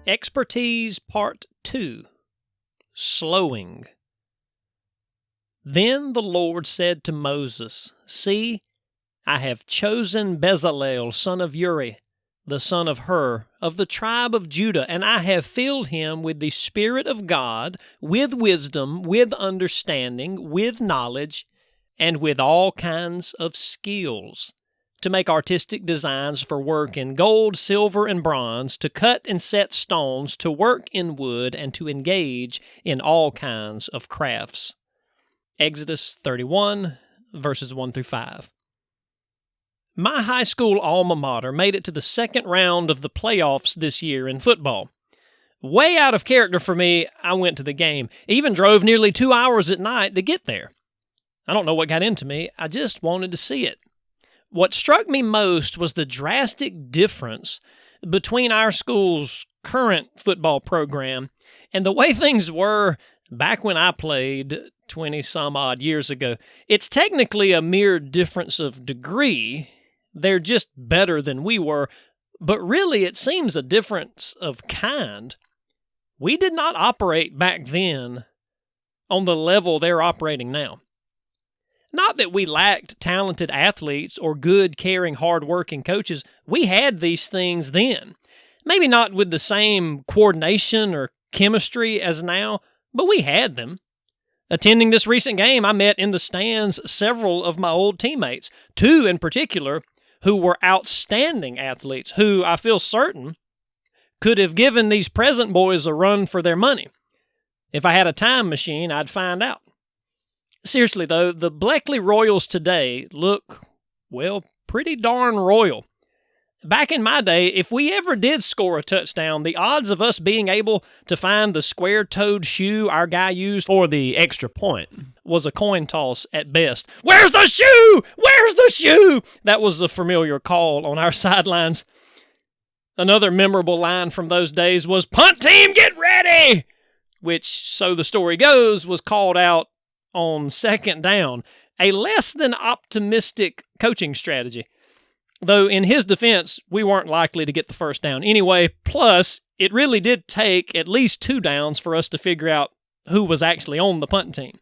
Expertise Part 2, Slowing. Then the Lord said to Moses, See, I have chosen Bezalel, son of Uri, the son of Hur, of the tribe of Judah, and I have filled him with the Spirit of God, with wisdom, with understanding, with knowledge, and with all kinds of skills, to make artistic designs for work in gold, silver, and bronze, to cut and set stones, to work in wood, and to engage in all kinds of crafts. Exodus 31, verses 1 through 5. My high school alma mater made it to the second round of the playoffs this year in football. Way out of character for me, I went to the game, even drove nearly 2 hours at night to get there. I don't know what got into me, I just wanted to see it. What struck me most was the drastic difference between our school's current football program and the way things were back when I played 20-some-odd years ago. It's technically a mere difference of degree. They're just better than we were, but really it seems a difference of kind. We did not operate back then on the level they're operating now. Not that we lacked talented athletes or good, caring, hard-working coaches. We had these things then. Maybe not with the same coordination or chemistry as now, but we had them. Attending this recent game, I met in the stands several of my old teammates, two in particular, who were outstanding athletes, who I feel certain could have given these present boys a run for their money. If I had a time machine, I'd find out. Seriously, though, the Bleckley Royals today look, well, pretty darn royal. Back in my day, if we ever did score a touchdown, the odds of us being able to find the square-toed shoe our guy used for the extra point was a coin toss at best. Where's the shoe? Where's the shoe? That was a familiar call on our sidelines. Another memorable line from those days was, "Punt team, get ready!" Which, so the story goes, was called out on second down, a less than optimistic coaching strategy. Though in his defense, we weren't likely to get the first down anyway, plus it really did take at least 2 downs for us to figure out who was actually on the punt team.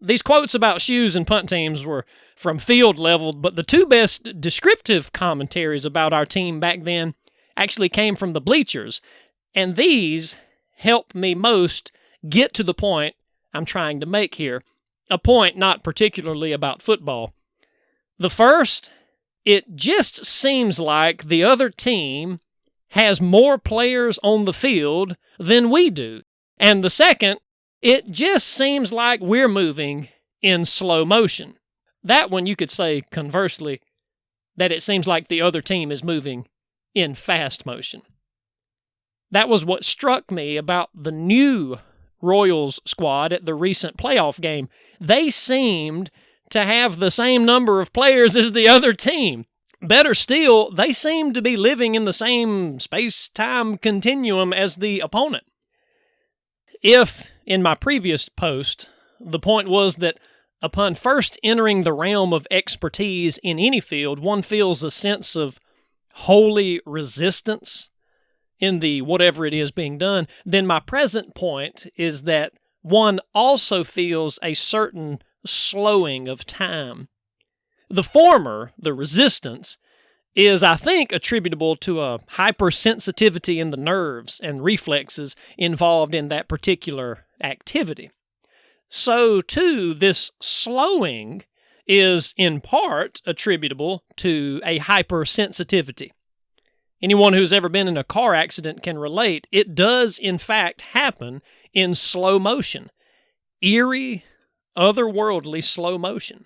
These quotes about shoes and punt teams were from field level, but the 2 best descriptive commentaries about our team back then actually came from the bleachers, and these helped me most get to the point I'm trying to make here, a point not particularly about football. The first, it just seems like the other team has more players on the field than we do. And the second, it just seems like we're moving in slow motion. That one you could say, conversely, that it seems like the other team is moving in fast motion. That was what struck me about the new Royals squad at the recent playoff game. They seemed to have the same number of players as the other team. Better still, they seemed to be living in the same space-time continuum as the opponent. If, in my previous post, the point was that upon first entering the realm of expertise in any field, one feels a sense of holy resistance in the whatever it is being done, then my present point is that one also feels a certain slowing of time. The former, the resistance, is, I think, attributable to a hypersensitivity in the nerves and reflexes involved in that particular activity. So, too, this slowing is in part attributable to a hypersensitivity. Anyone who's ever been in a car accident can relate. It does, in fact, happen in slow motion. Eerie, otherworldly slow motion.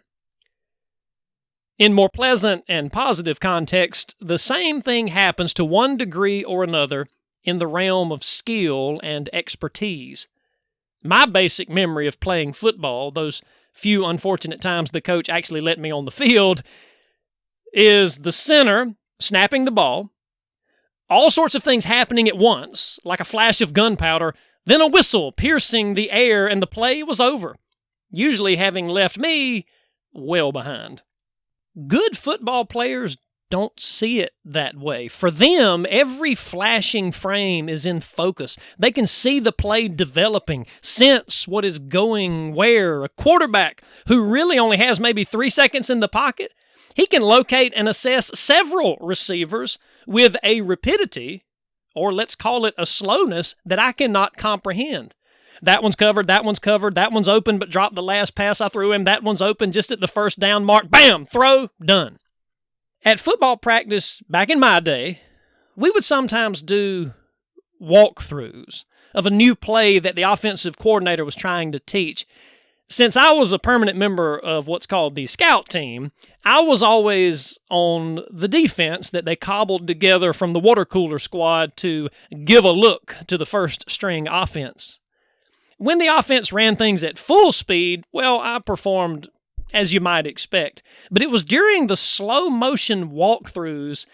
In more pleasant and positive context, the same thing happens to one degree or another in the realm of skill and expertise. My basic memory of playing football, those few unfortunate times the coach actually let me on the field, is the center snapping the ball, all sorts of things happening at once, like a flash of gunpowder, then a whistle piercing the air, and the play was over, usually having left me well behind. Good football players don't see it that way. For them, every flashing frame is in focus. They can see the play developing, sense what is going where. A quarterback who really only has maybe 3 seconds in the pocket, he can locate and assess several receivers with a rapidity, or let's call it a slowness, that I cannot comprehend. That one's covered, that one's covered, that one's open but dropped the last pass I threw him, that one's open just at the first down mark. Bam! Throw, done. At football practice, back in my day, we would sometimes do walkthroughs of a new play that the offensive coordinator was trying to teach. Since I was a permanent member of what's called the scout team, I was always on the defense that they cobbled together from the water cooler squad to give a look to the first string offense. When the offense ran things at full speed, well, I performed as you might expect. But it was during the slow motion walkthroughs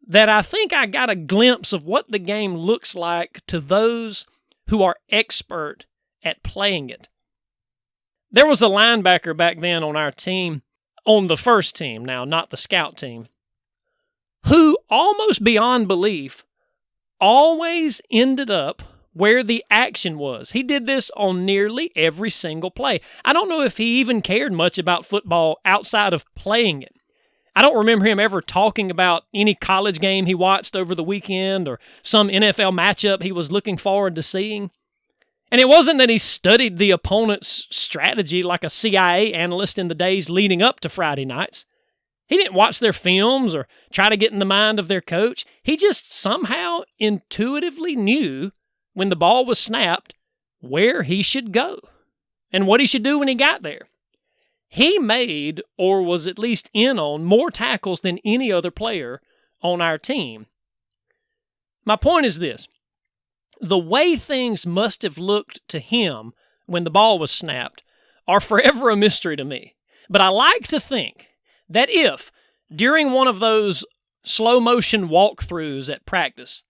that I think I got a glimpse of what the game looks like to those who are expert at playing it. There was a linebacker back then on our team, on the first team now, not the scout team, who almost beyond belief always ended up where the action was. He did this on nearly every single play. I don't know if he even cared much about football outside of playing it. I don't remember him ever talking about any college game he watched over the weekend or some NFL matchup he was looking forward to seeing. And it wasn't that he studied the opponent's strategy like a CIA analyst in the days leading up to Friday nights. He didn't watch their films or try to get in the mind of their coach. He just somehow intuitively knew when the ball was snapped where he should go and what he should do when he got there. He made, or was at least in on, more tackles than any other player on our team. My point is this. The way things must have looked to him when the ball was snapped are forever a mystery to me. But I like to think that if, during one of those slow-motion walkthroughs at practice,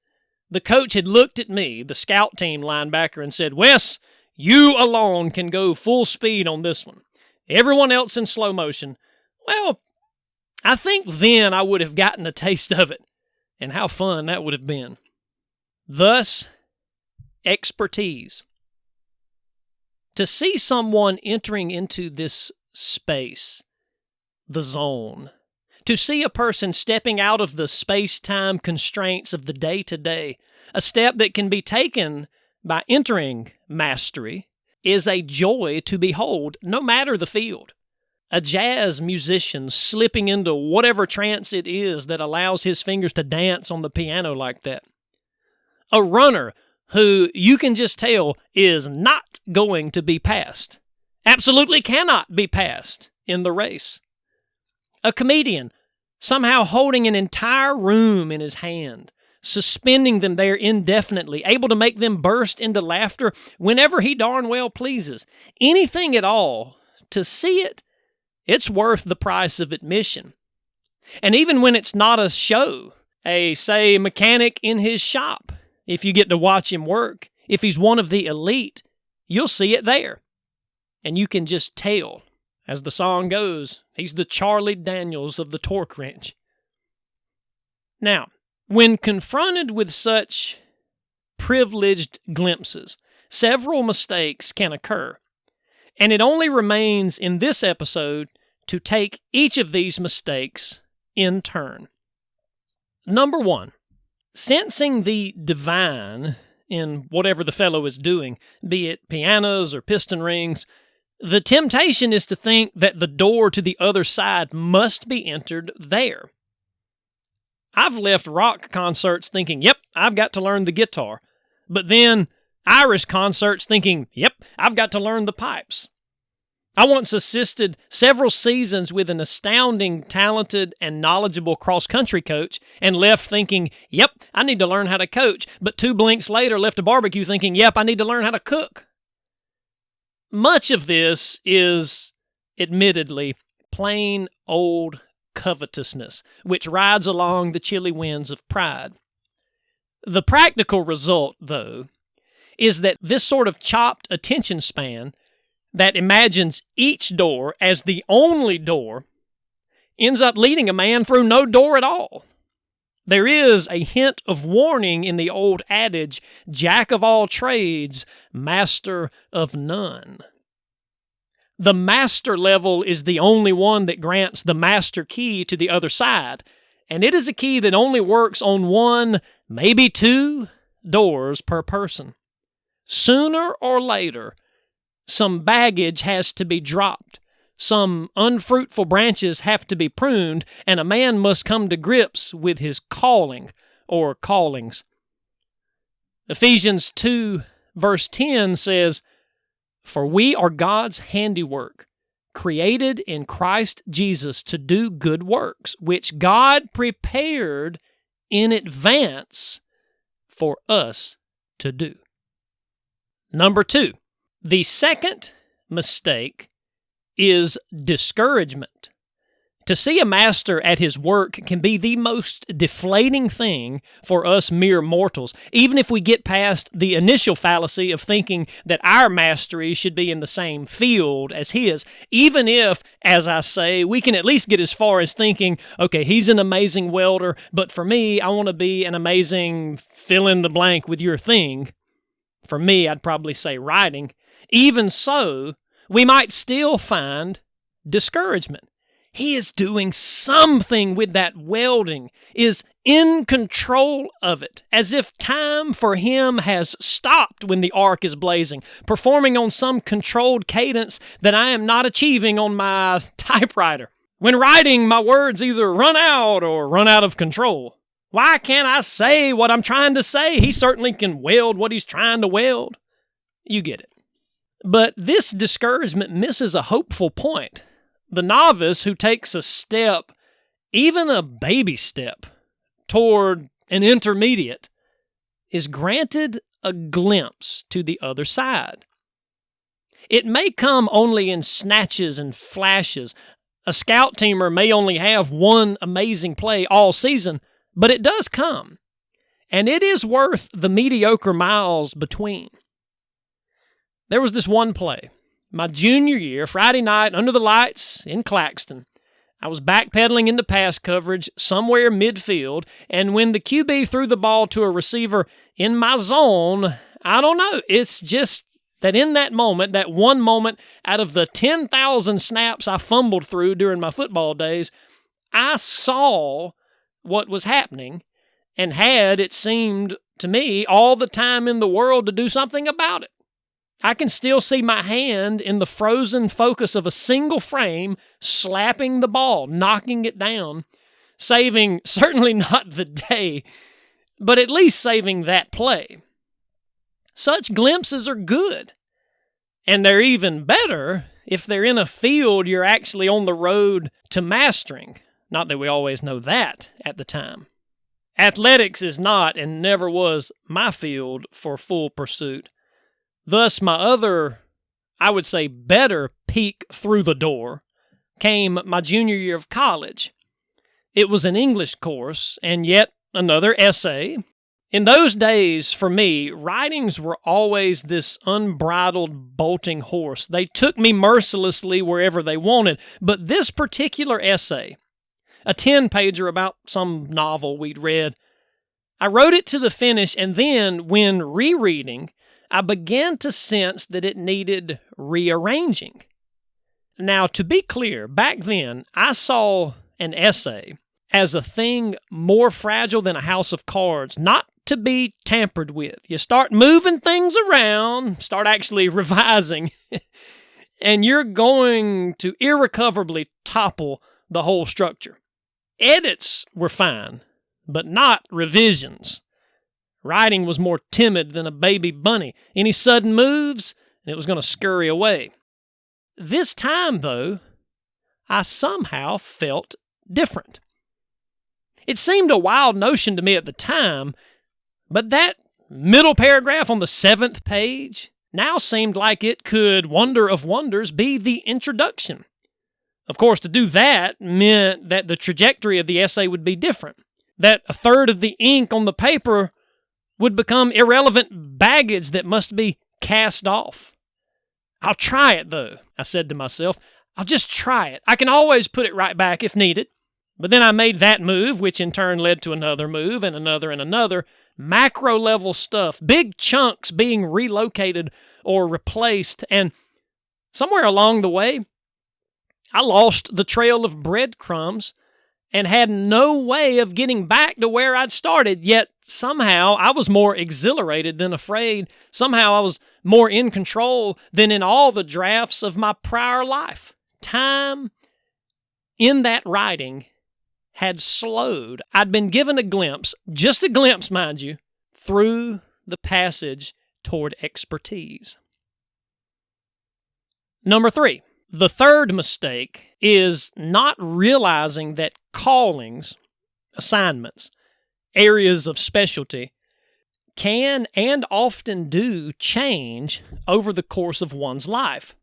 the coach had looked at me, the scout team linebacker, and said, "Wes, you alone can go full speed on this one. Everyone else in slow motion." Well, I think then I would have gotten a taste of it, and how fun that would have been. Thus, expertise. To see someone entering into this space, the zone, to see a person stepping out of the space-time constraints of the day-to-day, a step that can be taken by entering mastery, is a joy to behold, no matter the field. A jazz musician slipping into whatever trance it is that allows his fingers to dance on the piano like that. A runner who you can just tell is not going to be passed, absolutely cannot be passed in the race. A comedian somehow holding an entire room in his hand, suspending them there indefinitely, able to make them burst into laughter whenever he darn well pleases. Anything at all, to see it, it's worth the price of admission. And even when it's not a show, say, mechanic in his shop, if you get to watch him work, if he's one of the elite, you'll see it there. And you can just tell. As the song goes, he's the Charlie Daniels of the torque wrench. Now, when confronted with such privileged glimpses, several mistakes can occur, and it only remains in this episode to take each of these mistakes in turn. Number 1, sensing the divine in whatever the fellow is doing, be it pianos or piston rings, the temptation is to think that the door to the other side must be entered there. I've left rock concerts thinking, yep, I've got to learn the guitar. But then Irish concerts thinking, yep, I've got to learn the pipes. I once assisted several seasons with an astounding, talented, and knowledgeable cross-country coach and left thinking, yep, I need to learn how to coach. But 2 blinks later left a barbecue thinking, yep, I need to learn how to cook. Much of this is, admittedly, plain old covetousness, which rides along the chilly winds of pride. The practical result, though, is that this sort of chopped attention span that imagines each door as the only door ends up leading a man through no door at all. There is a hint of warning in the old adage, jack of all trades, master of none. The master level is the only one that grants the master key to the other side, and it is a key that only works on one, maybe two, doors per person. Sooner or later, some baggage has to be dropped. Some unfruitful branches have to be pruned, and a man must come to grips with his calling or callings. Ephesians 2, verse 10 says, "For we are God's handiwork, created in Christ Jesus to do good works, which God prepared in advance for us to do." Number 2, the second mistake is discouragement. To see a master at his work can be the most deflating thing for us mere mortals, even if we get past the initial fallacy of thinking that our mastery should be in the same field as his, even if, as I say, we can at least get as far as thinking, okay, he's an amazing welder, but for me, I want to be an amazing fill in the blank with your thing. For me, I'd probably say writing. Even so, we might still find discouragement. He is doing something with that welding, is in control of it, as if time for him has stopped when the arc is blazing, performing on some controlled cadence that I am not achieving on my typewriter. When writing, my words either run out or run out of control. Why can't I say what I'm trying to say? He certainly can weld what he's trying to weld. You get it. But this discouragement misses a hopeful point. The novice who takes a step, even a baby step, toward an intermediate, is granted a glimpse to the other side. It may come only in snatches and flashes. A scout teamer may only have one amazing play all season, but it does come, and it is worth the mediocre miles between. There was this one play, my junior year, Friday night, under the lights in Claxton. I was backpedaling into pass coverage somewhere midfield, and when the QB threw the ball to a receiver in my zone, I don't know, it's just that in that moment, that one moment out of the 10,000 snaps I fumbled through during my football days, I saw what was happening and had, it seemed to me, all the time in the world to do something about it. I can still see my hand in the frozen focus of a single frame slapping the ball, knocking it down, saving certainly not the day, but at least saving that play. Such glimpses are good, and they're even better if they're in a field you're actually on the road to mastering. Not that we always know that at the time. Athletics is not and never was my field for full pursuit. Thus, my other, I would say better peek through the door came my junior year of college. It was an English course and yet another essay. In those days, for me, writings were always this unbridled bolting horse. They took me mercilessly wherever they wanted, but this particular essay, a 10-pager about some novel we'd read, I wrote it to the finish, and then, when rereading, I began to sense that it needed rearranging. Now, to be clear, back then, I saw an essay as a thing more fragile than a house of cards, not to be tampered with. You start moving things around, start actually revising, and you're going to irrecoverably topple the whole structure. Edits were fine, but not revisions. Writing was more timid than a baby bunny. Any sudden moves, and it was going to scurry away. This time, though, I somehow felt different. It seemed a wild notion to me at the time, but that middle paragraph on the 7th page now seemed like it could, wonder of wonders, be the introduction. Of course, to do that meant that the trajectory of the essay would be different, that a third of the ink on the paper would become irrelevant baggage that must be cast off. I'll try it, though, I said to myself. I'll just try it. I can always put it right back if needed. But then I made that move, which in turn led to another move and another. Macro-level stuff, big chunks being relocated or replaced. And somewhere along the way, I lost the trail of breadcrumbs and had no way of getting back to where I'd started, yet somehow I was more exhilarated than afraid. Somehow I was more in control than in all the drafts of my prior life. Time in that writing had slowed. I'd been given a glimpse, just a glimpse, mind you, through the passage toward expertise. Number 3. The third mistake is not realizing that callings, assignments, areas of specialty can and often do change over the course of one's life.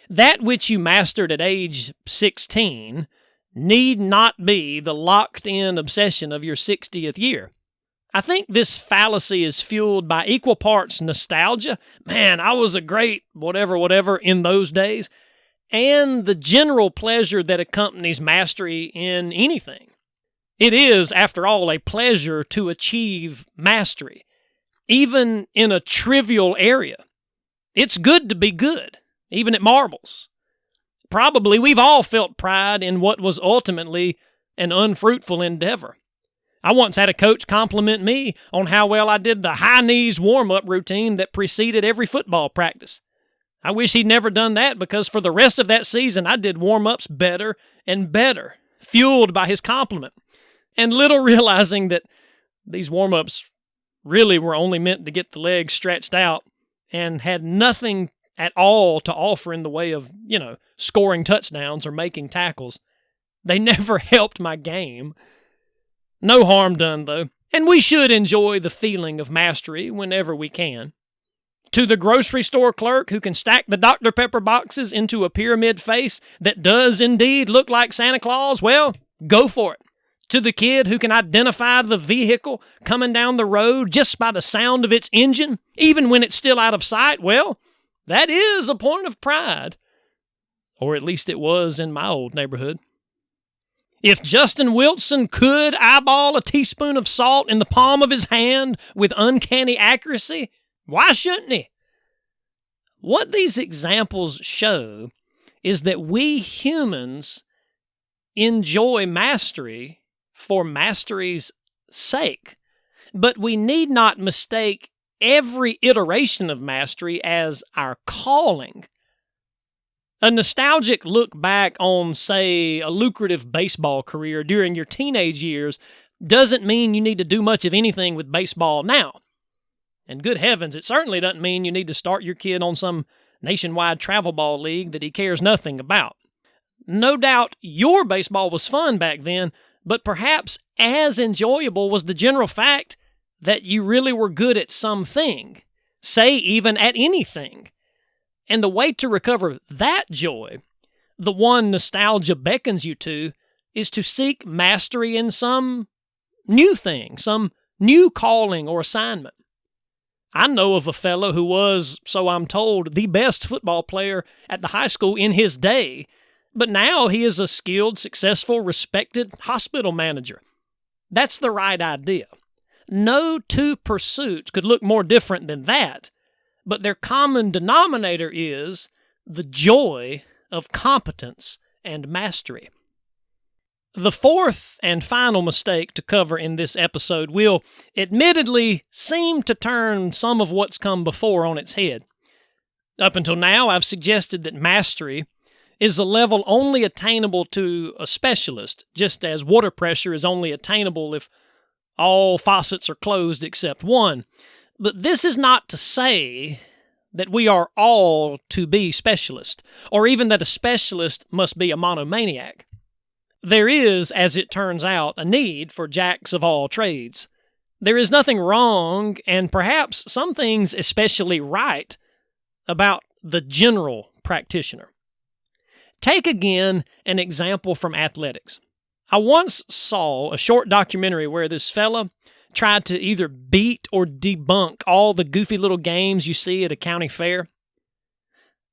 That which you mastered at age 16 need not be the locked-in obsession of your 60th year. I think this fallacy is fueled by equal parts nostalgia. Man, I was a great whatever in those days, and the general pleasure that accompanies mastery in anything. It is, after all, a pleasure to achieve mastery, even in a trivial area. It's good to be good, even at marbles. Probably we've all felt pride in what was ultimately an unfruitful endeavor. I once had a coach compliment me on how well I did the high knees warm-up routine that preceded every football practice. I wish he'd never done that, because for the rest of that season I did warm-ups better and better, fueled by his compliment, and little realizing that these warm-ups really were only meant to get the legs stretched out and had nothing at all to offer in the way of, scoring touchdowns or making tackles. They never helped my game. No harm done, though, and we should enjoy the feeling of mastery whenever we can. To the grocery store clerk who can stack the Dr. Pepper boxes into a pyramid face that does indeed look like Santa Claus, well, go for it. To the kid who can identify the vehicle coming down the road just by the sound of its engine, even when it's still out of sight, well, that is a point of pride. Or at least it was in my old neighborhood. If Justin Wilson could eyeball a teaspoon of salt in the palm of his hand with uncanny accuracy, why shouldn't he? What these examples show is that we humans enjoy mastery for mastery's sake, but we need not mistake every iteration of mastery as our calling. A nostalgic look back on, say, a lucrative baseball career during your teenage years doesn't mean you need to do much of anything with baseball now. And good heavens, it certainly doesn't mean you need to start your kid on some nationwide travel ball league that he cares nothing about. No doubt your baseball was fun back then, but perhaps as enjoyable was the general fact that you really were good at something, say even at anything. And the way to recover that joy, the one nostalgia beckons you to, is to seek mastery in some new thing, some new calling or assignment. I know of a fellow who was, so I'm told, the best football player at the high school in his day, but now he is a skilled, successful, respected hospital manager. That's the right idea. No two pursuits could look more different than that, but their common denominator is the joy of competence and mastery. The fourth and final mistake to cover in this episode will admittedly seem to turn some of what's come before on its head. Up until now, I've suggested that mastery is a level only attainable to a specialist, just as water pressure is only attainable if all faucets are closed except one. But this is not to say that we are all to be specialists, or even that a specialist must be a monomaniac. There is, as it turns out, a need for jacks of all trades. There is nothing wrong, and perhaps some things especially right, about the general practitioner. Take again an example from athletics. I once saw a short documentary where this fella tried to either beat or debunk all the goofy little games you see at a county fair.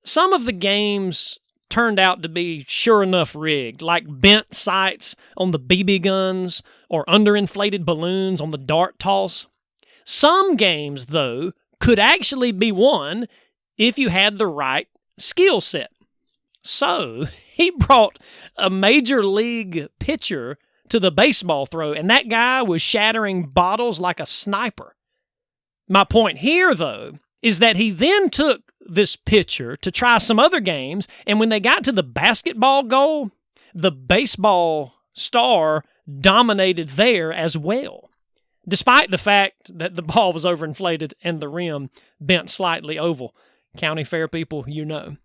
Some of the games turned out to be sure enough rigged, like bent sights on the BB guns or underinflated balloons on the dart toss. Some games, though, could actually be won if you had the right skill set. So he brought a major league pitcher to the baseball throw, and that guy was shattering bottles like a sniper. My point here, though, is that he then took this pitcher to try some other games, and when they got to the basketball goal, the baseball star dominated there as well, despite the fact that the ball was overinflated and the rim bent slightly oval. County fair people, you know.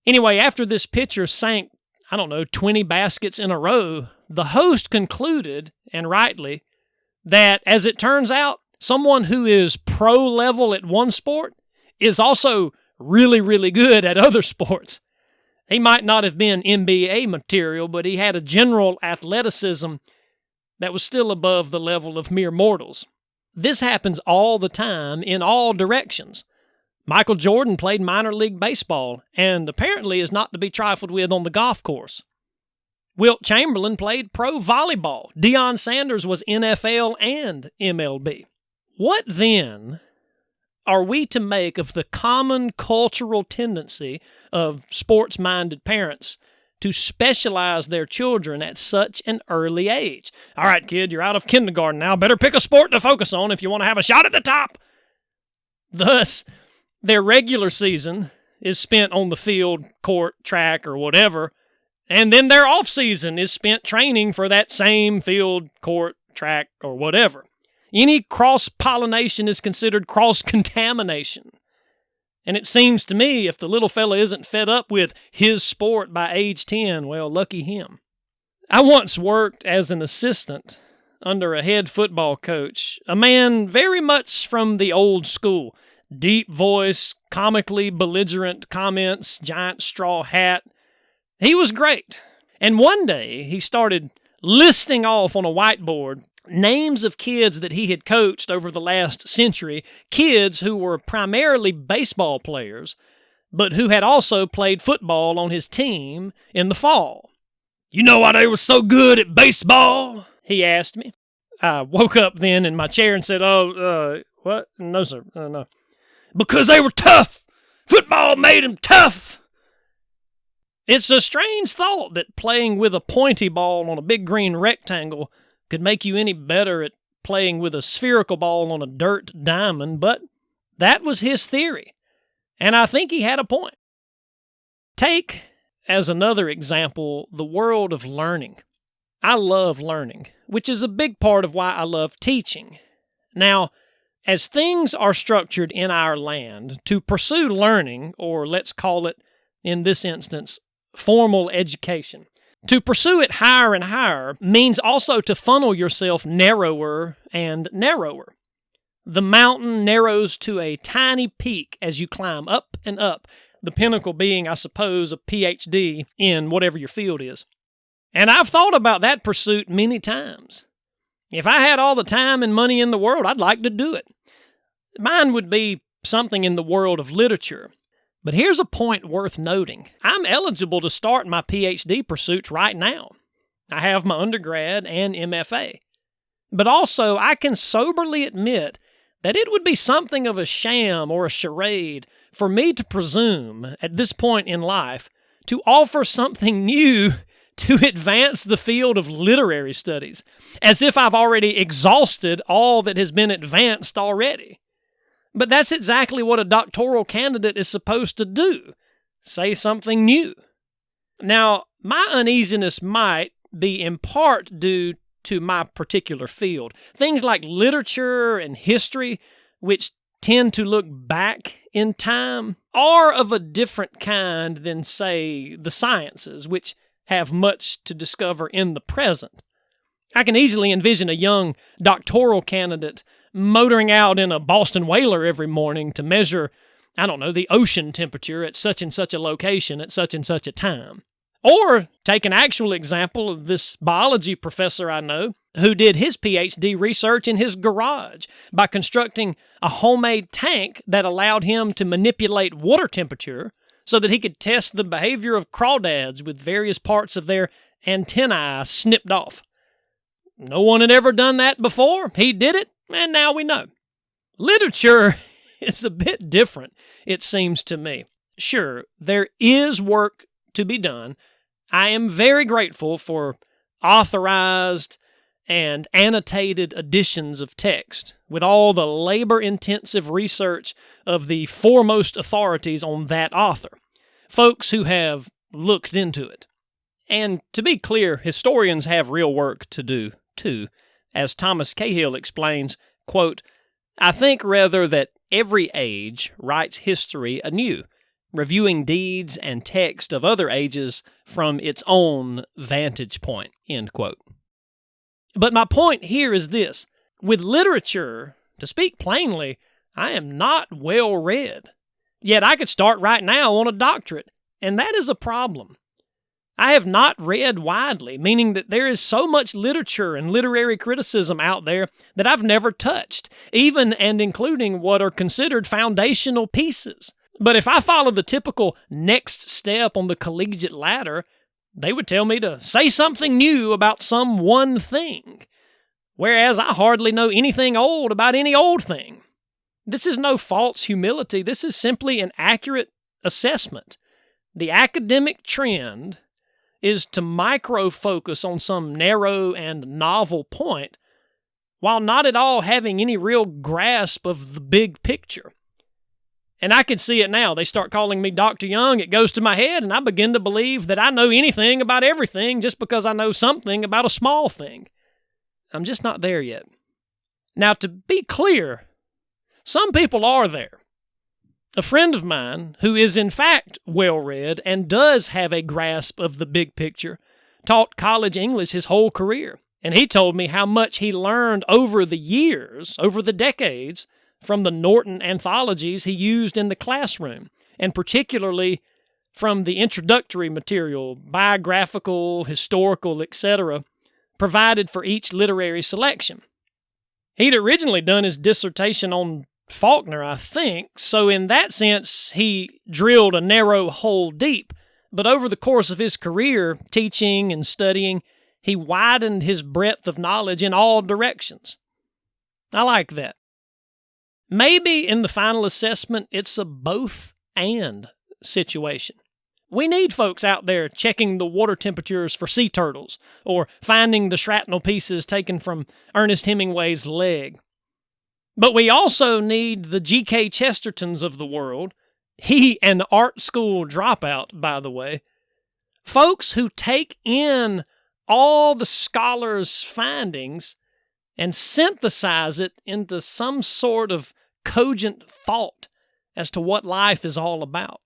Anyway, after this pitcher sank, 20 baskets in a row, the host concluded, and rightly, that as it turns out, someone who is pro level at one sport is also really, really good at other sports. He might not have been NBA material, but he had a general athleticism that was still above the level of mere mortals. This happens all the time in all directions. Michael Jordan played minor league baseball and apparently is not to be trifled with on the golf course. Wilt Chamberlain played pro volleyball. Deion Sanders was NFL and MLB. What then are we to make of the common cultural tendency of sports-minded parents to specialize their children at such an early age? All right, kid, you're out of kindergarten now. Better pick a sport to focus on if you want to have a shot at the top. Thus, their regular season is spent on the field, court, track, or whatever, and then their off-season is spent training for that same field, court, track, or whatever. Any cross-pollination is considered cross-contamination. And it seems to me if the little fella isn't fed up with his sport by age 10, well, lucky him. I once worked as an assistant under a head football coach, a man very much from the old school. Deep voice, comically belligerent comments, giant straw hat. He was great. And one day he started listing off on a whiteboard names of kids that he had coached over the last century, kids who were primarily baseball players, but who had also played football on his team in the fall. "You know why they were so good at baseball?" he asked me. I woke up then in my chair and said, what? No, sir, no. "Because they were tough. Football made them tough." It's a strange thought that playing with a pointy ball on a big green rectangle could make you any better at playing with a spherical ball on a dirt diamond, but that was his theory, and I think he had a point. Take, as another example, the world of learning. I love learning, which is a big part of why I love teaching. Now, as things are structured in our land, to pursue learning, or let's call it, in this instance, formal education, to pursue it higher and higher means also to funnel yourself narrower and narrower. The mountain narrows to a tiny peak as you climb up and up, the pinnacle being, I suppose, a PhD in whatever your field is. And I've thought about that pursuit many times. If I had all the time and money in the world, I'd like to do it. Mine would be something in the world of literature. But here's a point worth noting. I'm eligible to start my PhD pursuits right now. I have my undergrad and MFA. But also, I can soberly admit that it would be something of a sham or a charade for me to presume, at this point in life, to offer something new to advance the field of literary studies, as if I've already exhausted all that has been advanced already. But that's exactly what a doctoral candidate is supposed to do, say something new. Now, my uneasiness might be in part due to my particular field. Things like literature and history, which tend to look back in time, are of a different kind than, say, the sciences, which have much to discover in the present. I can easily envision a young doctoral candidate motoring out in a Boston Whaler every morning to measure, the ocean temperature at such and such a location at such and such a time. Or take an actual example of this biology professor I know who did his PhD research in his garage by constructing a homemade tank that allowed him to manipulate water temperature so that he could test the behavior of crawdads with various parts of their antennae snipped off. No one had ever done that before. He did it, and now we know. Literature is a bit different, it seems to me. Sure, there is work to be done. I am very grateful for authorized and annotated editions of text with all the labor-intensive research of the foremost authorities on that author, folks who have looked into it. And to be clear, historians have real work to do, too. As Thomas Cahill explains, quote, "I think rather that every age writes history anew, reviewing deeds and text of other ages from its own vantage point," end quote. But my point here is this. With literature, to speak plainly, I am not well read. Yet I could start right now on a doctorate, and that is a problem. I have not read widely, meaning that there is so much literature and literary criticism out there that I've never touched, even and including what are considered foundational pieces. But if I follow the typical next step on the collegiate ladder, they would tell me to say something new about some one thing, whereas I hardly know anything old about any old thing. This is no false humility. This is simply an accurate assessment. The academic trend is to micro-focus on some narrow and novel point, while not at all having any real grasp of the big picture. And I can see it now. They start calling me Dr. Young. It goes to my head, and I begin to believe that I know anything about everything just because I know something about a small thing. I'm just not there yet. Now, to be clear, some people are there. A friend of mine, who is in fact well-read and does have a grasp of the big picture, taught college English his whole career, and he told me how much he learned over the years, over the decades, from the Norton anthologies he used in the classroom, and particularly from the introductory material, biographical, historical, etc., provided for each literary selection. He'd originally done his dissertation on Faulkner, I think, so in that sense, he drilled a narrow hole deep, but over the course of his career, teaching and studying, he widened his breadth of knowledge in all directions. I like that. Maybe in the final assessment, it's a both-and situation. We need folks out there checking the water temperatures for sea turtles, or finding the shrapnel pieces taken from Ernest Hemingway's leg. But we also need the G.K. Chestertons of the world, he an art school dropout, by the way, folks who take in all the scholars' findings and synthesize it into some sort of cogent thought as to what life is all about.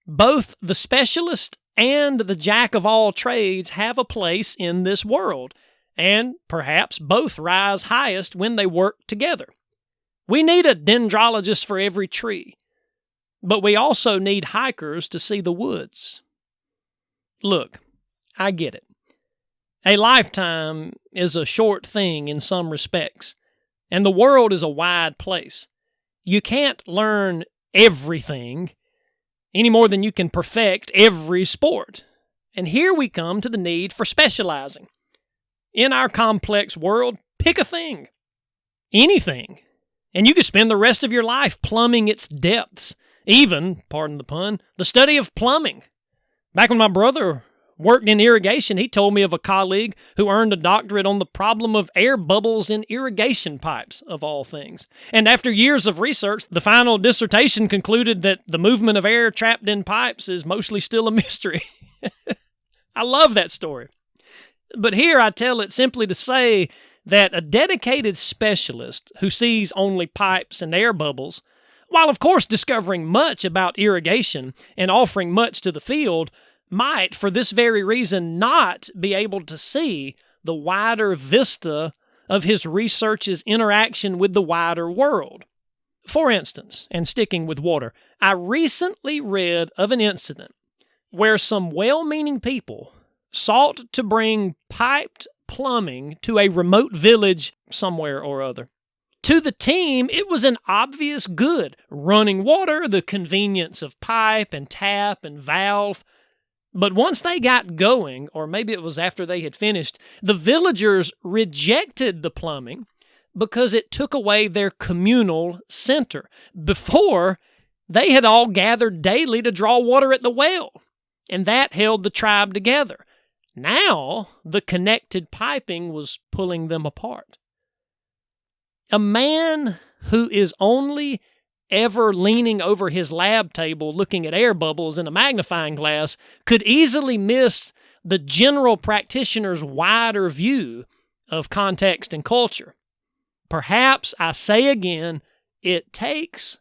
Both the specialist and the jack of all trades have a place in this world, and perhaps both rise highest when they work together. We need a dendrologist for every tree, but we also need hikers to see the woods. Look, I get it. A lifetime is a short thing in some respects, and the world is a wide place. You can't learn everything any more than you can perfect every sport. And here we come to the need for specializing. In our complex world, pick a thing. Anything. And you could spend the rest of your life plumbing its depths. Even, pardon the pun, the study of plumbing. Back when my brother worked in irrigation, he told me of a colleague who earned a doctorate on the problem of air bubbles in irrigation pipes, of all things. And after years of research, the final dissertation concluded that the movement of air trapped in pipes is mostly still a mystery. I love that story. But here I tell it simply to say that a dedicated specialist who sees only pipes and air bubbles, while of course discovering much about irrigation and offering much to the field, might, for this very reason, not be able to see the wider vista of his research's interaction with the wider world. For instance, and sticking with water, I recently read of an incident where some well-meaning people sought to bring piped plumbing to a remote village somewhere or other. To the team, it was an obvious good. Running water, the convenience of pipe and tap and valve. But once they got going, or maybe it was after they had finished, the villagers rejected the plumbing because it took away their communal center. Before, they had all gathered daily to draw water at the well, and that held the tribe together. Now, the connected piping was pulling them apart. A man who is only ever leaning over his lab table looking at air bubbles in a magnifying glass could easily miss the general practitioner's wider view of context and culture. Perhaps, I say again, it takes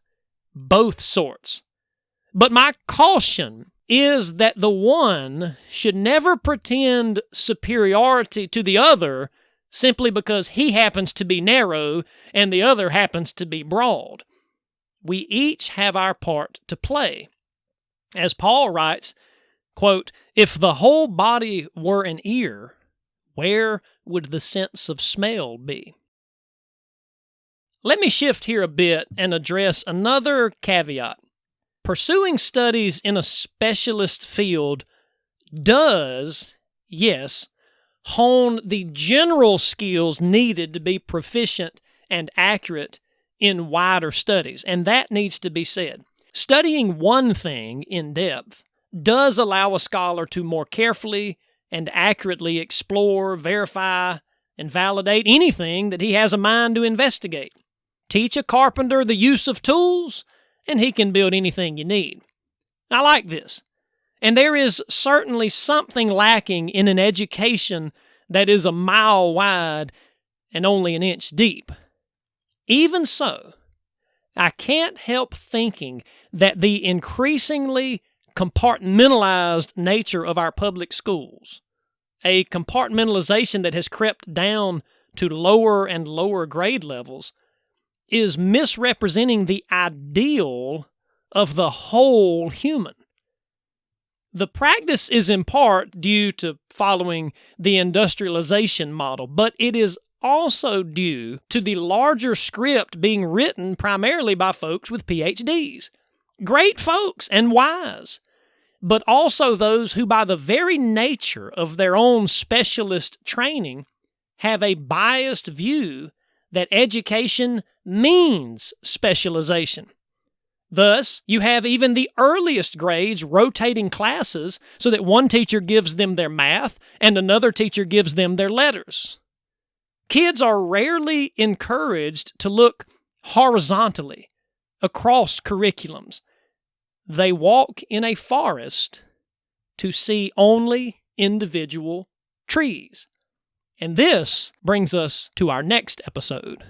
both sorts. But my caution is that the one should never pretend superiority to the other simply because he happens to be narrow and the other happens to be broad. We each have our part to play. As Paul writes, quote, "If the whole body were an ear, where would the sense of smell be?" Let me shift here a bit and address another caveat. Pursuing studies in a specialist field does, yes, hone the general skills needed to be proficient and accurate in wider studies, and that needs to be said. Studying one thing in depth does allow a scholar to more carefully and accurately explore, verify, and validate anything that he has a mind to investigate. Teach a carpenter the use of tools, and he can build anything you need. I like this. And there is certainly something lacking in an education that is a mile wide and only an inch deep. Even so, I can't help thinking that the increasingly compartmentalized nature of our public schools, a compartmentalization that has crept down to lower and lower grade levels, is misrepresenting the ideal of the whole human. The practice is in part due to following the industrialization model, but it is also due to the larger script being written primarily by folks with PhDs. Great folks and wise, but also those who, by the very nature of their own specialist training, have a biased view that education means specialization. Thus, you have even the earliest grades rotating classes so that one teacher gives them their math and another teacher gives them their letters. Kids are rarely encouraged to look horizontally across curriculums. They walk in a forest to see only individual trees. And this brings us to our next episode.